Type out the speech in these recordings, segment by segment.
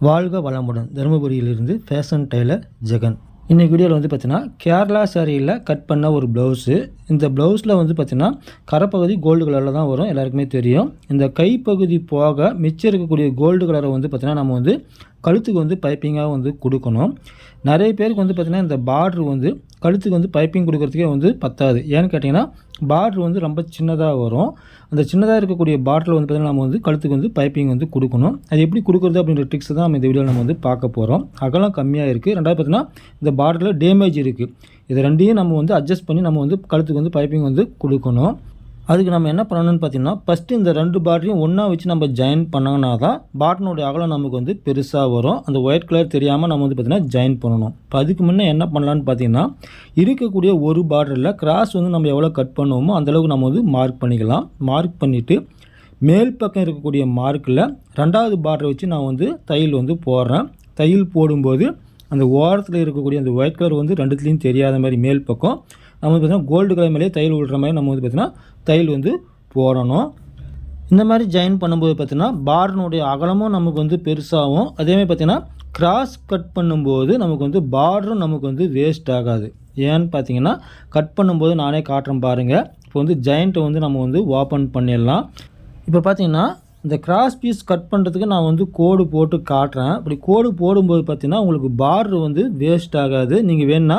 வாழ்க வளமுடன். தருமபுரியிலிருந்து fashion Taylor Jagan. இன்றைக்கி வீடியோவில் வந்து பார்த்தீங்கன்னா கேரளா சாரியில் கட் பண்ண ஒரு ப்ளவுஸு. இந்த ப்ளவுஸில் வந்து பார்த்தீங்கன்னா கரைப்பகுதி கோல்டு கலரில் தான் வரும், எல்லாருக்குமே தெரியும். இந்த கைப்பகுதி போக மிச்சம் இருக்கக்கூடிய கோல்டு கலரை வந்து பார்த்தீங்கன்னா நம்ம வந்து கழுத்துக்கு வந்து பைப்பிங்காக வந்து கொடுக்கணும். நிறைய பேருக்கு வந்து பார்த்திங்கன்னா இந்த பார்ட்ரு வந்து கழுத்துக்கு வந்து பைப்பிங் கொடுக்குறதுக்கே வந்து பத்தாது. ஏன்னு கேட்டிங்கன்னா பார்ட்ரு வந்து ரொம்ப சின்னதாக வரும். அந்த சின்னதாக இருக்கக்கூடிய பார்டரில் வந்து பார்த்திங்கன்னா நம்ம வந்து கழுத்துக்கு வந்து பைப்பிங் வந்து கொடுக்கணும். அது எப்படி கொடுக்குறது அப்படின்ற ட்ரிக்ஸ் தான் நம்ம இந்த வீடியோவில் நம்ம வந்து பார்க்க போகிறோம். அகலம் கம்மியாக இருக்குது, ரெண்டாவது பார்த்திங்கன்னா இந்த பார்டரில் டேமேஜ் இருக்குது. இது ரெண்டையும் நம்ம வந்து அட்ஜஸ்ட் பண்ணி நம்ம வந்து கழுத்துக்கு வந்து பைப்பிங் வந்து கொடுக்கணும். அதுக்கு நம்ம என்ன பண்ணணும்னு பார்த்தீங்கன்னா ஃபஸ்ட்டு இந்த ரெண்டு பார்டரையும் ஒன்றா வச்சு நம்ம ஜாயின் பண்ணோன்னா தான் பாட்டனுடைய அகலம் நமக்கு வந்து பெருசாக வரும். அந்த ஒயிட் கலர் தெரியாமல் நம்ம வந்து பார்த்திங்கன்னா ஜாயின் பண்ணணும். இப்போ அதுக்கு முன்னே என்ன பண்ணலான்னு பார்த்தீங்கன்னா இருக்கக்கூடிய ஒரு பார்டரில் கிராஸ் வந்து நம்ம எவ்வளோ கட் பண்ணுவோமோ அந்தளவுக்கு நம்ம வந்து மார்க் பண்ணிக்கலாம். மார்க் பண்ணிவிட்டு மேல் பக்கம் இருக்கக்கூடிய மார்க்கில் ரெண்டாவது பார்டரை வச்சு நான் வந்து தையல் வந்து போடுறேன். தையல் போடும்போது அந்த ஓரத்தில் இருக்கக்கூடிய அந்த ஒயிட் கலர் வந்து ரெண்டுத்துலேயும் தெரியாத மாதிரி மேல் பக்கம் நம்ம வந்து பார்த்திங்கன்னா கோல்டு கலர் மேலே தையல் விடுற மாதிரி நம்ம வந்து பார்த்திங்கன்னா தையல் வந்து போடணும். இந்த மாதிரி ஜாயின் பண்ணும்போது பார்த்திங்கன்னா பார்டனுடைய அகலமும் நமக்கு வந்து பெருசாகும். அதேமாதிரி பார்த்திங்கன்னா கிராஸ் கட் பண்ணும்போது நமக்கு வந்து பார்டரும் நமக்கு வந்து வேஸ்ட் ஆகாது. ஏன்னு பார்த்தீங்கன்னா கட் பண்ணும்போது நானே காட்டுறேன் பாருங்கள். இப்போ வந்து ஜாயிண்ட்டை வந்து நம்ம வந்து ஓப்பன் பண்ணிடலாம். இப்போ பார்த்திங்கன்னா இந்த கிராஸ் பீஸ் கட் பண்ணுறதுக்கு நான் வந்து கோடு போட்டு காட்டுறேன். அப்படி கோடு போடும்போது பார்த்திங்கன்னா உங்களுக்கு பார்டர் வந்து வேஸ்ட் ஆகாது. நீங்கள் வேணுன்னா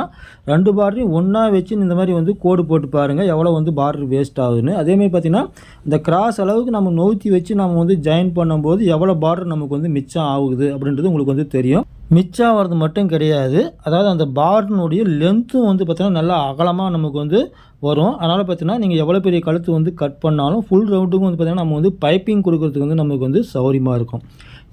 ரெண்டு பார்டரையும் ஒன்றா வச்சு இந்த மாதிரி வந்து கோடு போட்டு பாருங்கள் எவ்வளோ வந்து பார்டர் வேஸ்ட் ஆகுதுன்னு. அதேமாதிரி பார்த்திங்கன்னா இந்த கிராஸ் அளவுக்கு நம்ம நோத்தி வச்சு நம்ம வந்து ஜாயின் பண்ணும்போது எவ்வளோ பார்டர் நமக்கு வந்து மிச்சம் ஆகுது அப்படின்றது உங்களுக்கு வந்து தெரியும். மிச்சம் ஆகிறது மட்டும் கிடையாது, அதாவது அந்த பார்டனுடைய லென்த்தும் வந்து பார்த்திங்கன்னா நல்லா அகலமாக நமக்கு வந்து வரும். அதனால் பார்த்தீங்கன்னா நீங்கள் எவ்வளோ பெரிய கழுத்து வந்து கட் பண்ணாலும் ஃபுல் ரவுண்டுக்கும் வந்து பார்த்திங்கன்னா நம்ம வந்து பைப்பிங் கொடுக்குறதுக்கு வந்து நமக்கு வந்து சௌரியமாக இருக்கும்.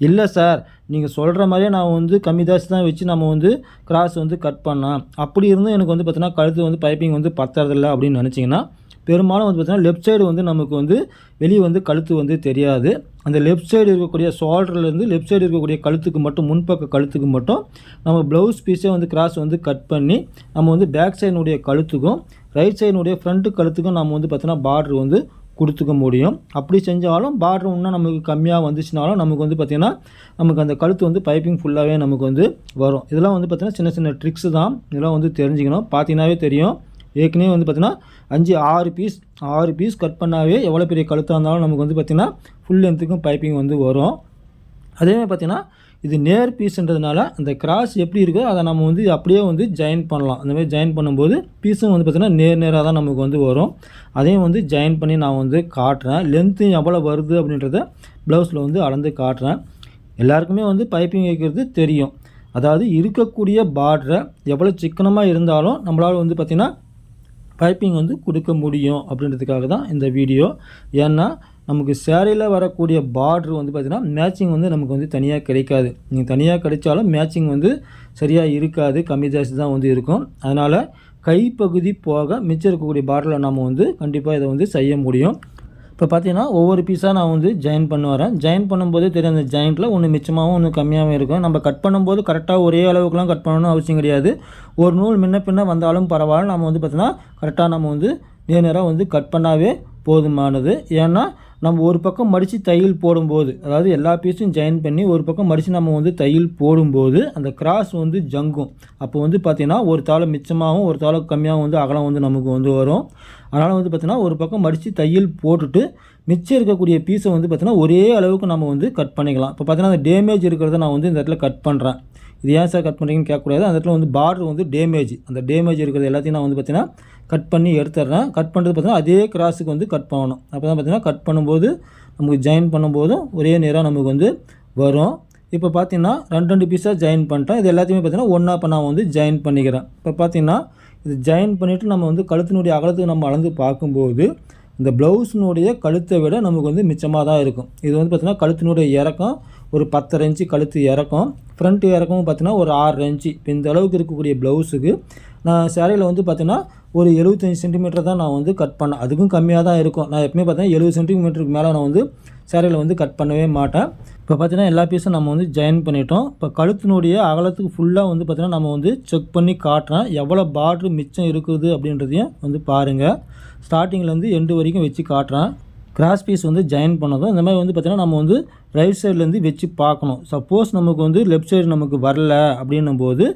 இல்லை சார் நீங்கள் சொல்கிற மாதிரியே நான் வந்து கம்மி தாசி தான் வச்சு நம்ம வந்து கிராஸ் வந்து கட் பண்ணேன், அப்படி இருந்தும் எனக்கு வந்து பார்த்திங்கன்னா கழுத்து வந்து பைப்பிங் வந்து பத்துறதில்லை அப்படின்னு நினச்சிங்கன்னா பெரும்பாலும் வந்து பார்த்திங்கன்னா லெஃப்ட் சைடு வந்து நமக்கு வந்து வெளியே வந்து கழுத்து வந்து தெரியாது. அந்த லெஃப்ட் சைடு இருக்கக்கூடிய ஷோல்டர்லேருந்து லெஃப்ட் சைடு இருக்கக்கூடிய கழுத்துக்கு மட்டும் முன்பக்க கழுத்துக்கு மட்டும் நம்ம ப்ளவுஸ் பீஸே வந்து கிராஸ் வந்து கட் பண்ணி நம்ம வந்து பேக் சைடுனுடைய கழுத்துக்கும் ரைட் சைடுனுடைய ஃப்ரண்ட்டு கழுத்துக்கும் நம்ம வந்து பார்த்திங்கன்னா பார்டர் வந்து கொடுத்துக்க முடியும். அப்படி செஞ்சாலும் பார்டர் இன்னும் நமக்கு கம்மியாக வந்துச்சுனாலும் நமக்கு வந்து பார்த்திங்கன்னா நமக்கு அந்த கழுத்து வந்து பைப்பிங் ஃபுல்லாகவே நமக்கு வந்து வரும். இதெல்லாம் வந்து பார்த்திங்கன்னா சின்ன சின்ன ட்ரிக்ஸு தான். இதெல்லாம் வந்து தெரிஞ்சுக்கணும். பார்த்தீங்கன்னாவே தெரியும். ஏற்கனவே வந்து பார்த்திங்கன்னா 6 பீஸ் கட் பண்ணாவே எவ்வளோ பெரிய கழுத்தாக இருந்தாலும் நமக்கு வந்து பார்த்திங்கன்னா ஃபுல் லென்த்துக்கும் பைப்பிங் வந்து வரும். அதேமாதிரி பார்த்திங்கன்னா இது நேர் பீஸுன்றதுனால அந்த கிராஸ் எப்படி இருக்கோ அதை நம்ம வந்து அப்படியே வந்து ஜாயின் பண்ணலாம். அந்த மாதிரி ஜாயின் பண்ணும்போது பீஸும் வந்து பார்த்திங்கன்னா நேராக தான் நமக்கு வந்து வரும். அதையும் வந்து ஜாயின் பண்ணி நான் வந்து காட்டுறேன். லென்த்து எவ்வளோ வருது அப்படின்றத ப்ளவுஸில் வந்து அளந்து காட்டுறேன். எல்லாருக்குமே வந்து பைப்பிங் வைக்கிறது தெரியும். அதாவது இருக்கக்கூடிய பார்டரை எவ்வளோ சிக்கனமாக இருந்தாலும் நம்மளால் வந்து பார்த்திங்கன்னா பைப்பிங் வந்து கொடுக்க முடியும் அப்படின்றதுக்காக தான் இந்த வீடியோ. ஏன்னா நமக்கு சேரீயில் வரக்கூடிய பார்டர் வந்து பார்த்திங்கன்னா மேட்சிங் வந்து நமக்கு வந்து தனியாக கிடைக்காது. நீங்கள் தனியாக கிடைச்சாலும் மேட்சிங் வந்து சரியாக இருக்காது, கம்மி ஜாஸ்தி தான் வந்து இருக்கும். அதனால் கைப்பகுதி போக மிச்சம் இருக்கக்கூடிய பார்டரில் நம்ம வந்து கண்டிப்பாக இதை வந்து செய்ய முடியும். இப்போ பார்த்தீங்கன்னா ஒவ்வொரு பீஸாக நான் வந்து ஜாயின் பண்ண வரேன். ஜாயின் பண்ணும்போதே தெரியும் அந்த ஜாயிண்ட்டில் ஒன்று மிச்சமாகவும் ஒன்று கம்மியாகவும் இருக்கும். நம்ம கட் பண்ணும்போது கரெக்டாக ஒரே அளவுக்குலாம் கட் பண்ணணும்னு அவசியம் கிடையாது. ஒரு நூல் முன்ன பின்ன வந்தாலும் பரவாயில்ல, நம்ம வந்து பார்த்திங்கன்னா கரெக்டாக நம்ம வந்து நேராக வந்து கட் பண்ணாவே போதுமானது. ஏன்னா நம்ம ஒரு பக்கம் மடித்து தையல் போடும்போது, அதாவது எல்லா பீஸும் ஜாயின் பண்ணி ஒரு பக்கம் மடித்து நம்ம வந்து தையல் போடும்போது அந்த கிராஸ் வந்து ஜங்கும். அப்போ வந்து பார்த்திங்கன்னா ஒரு தாளை மிச்சமாகவும் ஒரு தாளை கம்மியாகவும் வந்து அகலம் வந்து நமக்கு வந்து வரும். அதனால் வந்து பார்த்திங்கன்னா ஒரு பக்கம் மடித்து தையல் போட்டுட்டு மிச்சம் இருக்கக்கூடிய பீஸை வந்து பார்த்திங்கன்னா ஒரே அளவுக்கு நம்ம வந்து கட் பண்ணிக்கலாம். இப்போ பார்த்திங்கன்னா அந்த டேமேஜ் இருக்கிறத நான் வந்து இந்த இடத்துல கட் பண்ணுறேன். இது ஏன் சார் கட் பண்ணுறீங்கன்னு கேட்கக்கூடாது. அந்த இடத்துல வந்து பார்டர் வந்து அந்த டேமேஜ் இருக்கிறது எல்லாத்தையும் நான் வந்து பார்த்திங்கன்னா கட் பண்ணி எடுத்துடுறேன். கட் பண்ணுறது பார்த்திங்கன்னா அதே கிராஸுக்கு வந்து கட் பண்ணணும். அப்போ தான் பார்த்திங்கன்னா கட் பண்ணும்போது நமக்கு ஜாயின் பண்ணும்போதும் ஒரே நேராக நமக்கு வந்து வரும். இப்போ பார்த்திங்கன்னா ரெண்டு பீஸாக ஜாயின் பண்ணிட்டேன். இது எல்லாத்தையுமே பார்த்திங்கன்னா ஒன்றா இப்போ நான் வந்து ஜாயின் பண்ணிக்கிறேன். இப்போ பார்த்திங்கன்னா இது ஜாயின் பண்ணிவிட்டு நம்ம வந்து கழுத்தினுடைய அகலத்துக்கு நம்ம அளந்து பார்க்கும்போது இந்த ப்ளவுஸினுடைய கழுத்தை விட நமக்கு வந்து மிச்சமாக தான் இருக்கும். இது வந்து பார்த்திங்கன்னா கழுத்தினுடைய இறக்கம் ஒரு 10 இன்ச்சு கழுத்து இறக்கம், ஃப்ரண்ட்டு இறக்கமும் பார்த்திங்கன்னா ஒரு 6 இன்ச்சு. இப்போ இந்த அளவுக்கு இருக்கக்கூடிய ப்ளவுஸுக்கு நான் சேரீயில் வந்து பார்த்திங்கன்னா ஒரு 75 சென்டிமீட்டர் தான் நான் வந்து கட் பண்ணேன். அதுக்கும் கம்மியாக தான் இருக்கும். நான் எப்பவுமே பார்த்தீங்கன்னா 70 சென்டிமீட்டருக்கு மேலே நான் வந்து சேரீயில் வந்து கட் பண்ணவே மாட்டேன். இப்போ பார்த்திங்கன்னா எல்லா பீஸும் நம்ம வந்து ஜாயின் பண்ணிட்டோம். இப்போ கழுத்தினுடைய அகலத்துக்கு ஃபுல்லாக வந்து பார்த்திங்கன்னா நம்ம வந்து செக் பண்ணி காட்டுறேன். எவ்வளோ பார்டர் மிச்சம் இருக்குது அப்படின்றதையும் வந்து பாருங்கள். ஸ்டார்டிங்கில் வந்து எண்டு வரைக்கும் வச்சு காட்டுறேன். கிராஸ் பீஸ் வந்து ஜாயின் பண்ணதும் இந்த மாதிரி வந்து பார்த்திங்கன்னா நம்ம வந்து ரைட் சைட்லேருந்து வச்சு பார்க்கணும். சப்போஸ் நமக்கு வந்து லெஃப்ட் சைடு நமக்கு வரல அப்படின்னும் போது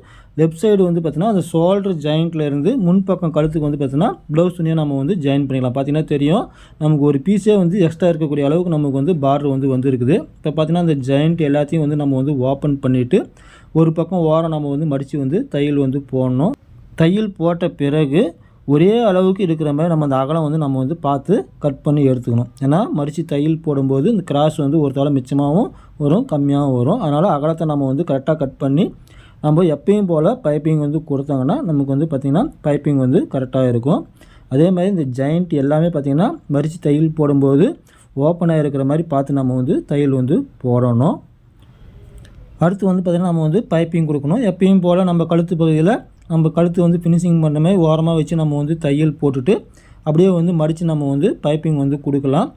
லெஃப்ட் சைடு வந்து பார்த்திங்கன்னா அந்த ஷோல்டர் ஜாயிண்ட்லேருந்து முன்பக்கம் கழுத்துக்கு வந்து பார்த்திங்கன்னா ப்ளவுஸ் துணியை நம்ம வந்து ஜாயின் பண்ணிக்கலாம். பார்த்திங்கன்னா தெரியும் நமக்கு ஒரு பீஸே வந்து எக்ஸ்ட்ரா இருக்கக்கூடிய அளவுக்கு நமக்கு வந்து பார்டர் வந்து இருக்குது. இப்போ பார்த்திங்கன்னா அந்த ஜாயிண்ட் எல்லாத்தையும் வந்து நம்ம வந்து ஓப்பன் பண்ணிவிட்டு ஒரு பக்கம் ஓரம் நம்ம வந்து மடித்து வந்து தையல் வந்து போடணும். தையல் போட்ட பிறகு ஒரே அளவுக்கு இருக்கிற மாதிரி நம்ம அந்த அகலம் வந்து நம்ம வந்து பார்த்து கட் பண்ணி எடுத்துக்கணும். ஏன்னா மடித்து தையல் போடும்போது இந்த கிராஸ் வந்து ஒரு தலை மிச்சமாகவும் வரும், கம்மியாகவும் வரும். அதனால் அகலத்தை நம்ம வந்து கரெக்டாக கட் பண்ணி நம்ம எப்பயும் போல் பைப்பிங் வந்து கொடுத்தாங்கன்னா நமக்கு வந்து பார்த்திங்கன்னா பைப்பிங் வந்து கரெக்டாக இருக்கும். அதே மாதிரி இந்த ஜாயிண்ட் எல்லாமே பார்த்திங்கன்னா மடித்து தையல் போடும்போது ஓப்பனாக இருக்கிற மாதிரி பார்த்து நம்ம வந்து தையல் வந்து போடணும். அடுத்து வந்து பார்த்திங்கன்னா நம்ம வந்து பைப்பிங் கொடுக்கணும். எப்பயும் போல் நம்ம கழுத்து பகுதியில் நம்ம கழுத்து வந்து ஃபினிஷிங் பண்ணுற மாதிரி ஓரமாக வச்சு நம்ம வந்து தையல் போட்டுட்டு அப்படியே வந்து மடித்து நம்ம வந்து பைப்பிங் வந்து கொடுக்கலாம்.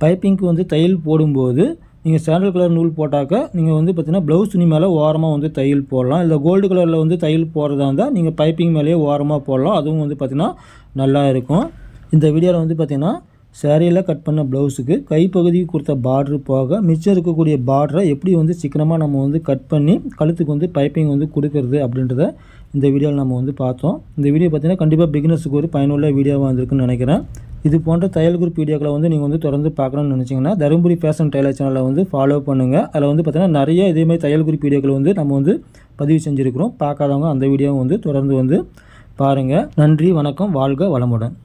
பைப்பிங்க்கு வந்து தையல் போடும்போது நீங்கள் சாண்டல் கலர் நூல் போட்டாக்க நீங்கள் வந்து பார்த்திங்கன்னா ப்ளவுஸ் துணி மேலே ஓரமாக வந்து தையல் போடலாம். இல்லை கோல்டு கலரில் வந்து தையல் போடுறதா இருந்தால் நீங்கள் பைப்பிங் மேலேயே ஓரமாக போடலாம். அதுவும் வந்து பார்த்திங்கன்னா நல்லா இருக்கும். இந்த வீடியோவில் வந்து பார்த்திங்கன்னா சேரீயில் கட் பண்ண ப்ளவுஸுக்கு கைப்பகுதிக்கு கொடுத்த பார்ட்ரு போக மிச்சம் இருக்கக்கூடிய பார்டரை எப்படி வந்து சிக்கனமாக நம்ம வந்து கட் பண்ணி கழுத்துக்கு வந்து பைப்பிங் வந்து கொடுக்கறது அப்படின்றத இந்த வீடியோவில் நம்ம வந்து பார்த்தோம். இந்த வீடியோ பார்த்திங்கன்னா கண்டிப்பாக பிகினர்ஸுக்கு ஒரு பயனுள்ள வீடியோவாக வந்திருக்குன்னு நினைக்கிறேன். இது போன்ற தையல் குரூப் வீடியோக்களை வந்து நீங்கள் வந்து தொடர்ந்து பார்க்கணும்னு நினச்சிங்கன்னா தருமபுரி ஃபேஷன் டெய்லர் சேனலை வந்து ஃபாலோ பண்ணுங்கள். அதில் வந்து பார்த்திங்கன்னா நிறைய இதேமாதிரி தையல் குரூப் வீடியோக்களை வந்து நம்ம வந்து பதிவு செஞ்சுருக்கிறோம். பார்க்காதவங்க அந்த வீடியோவை வந்து தொடர்ந்து வந்து பாருங்கள். நன்றி, வணக்கம், வாழ்க வளமுடன்.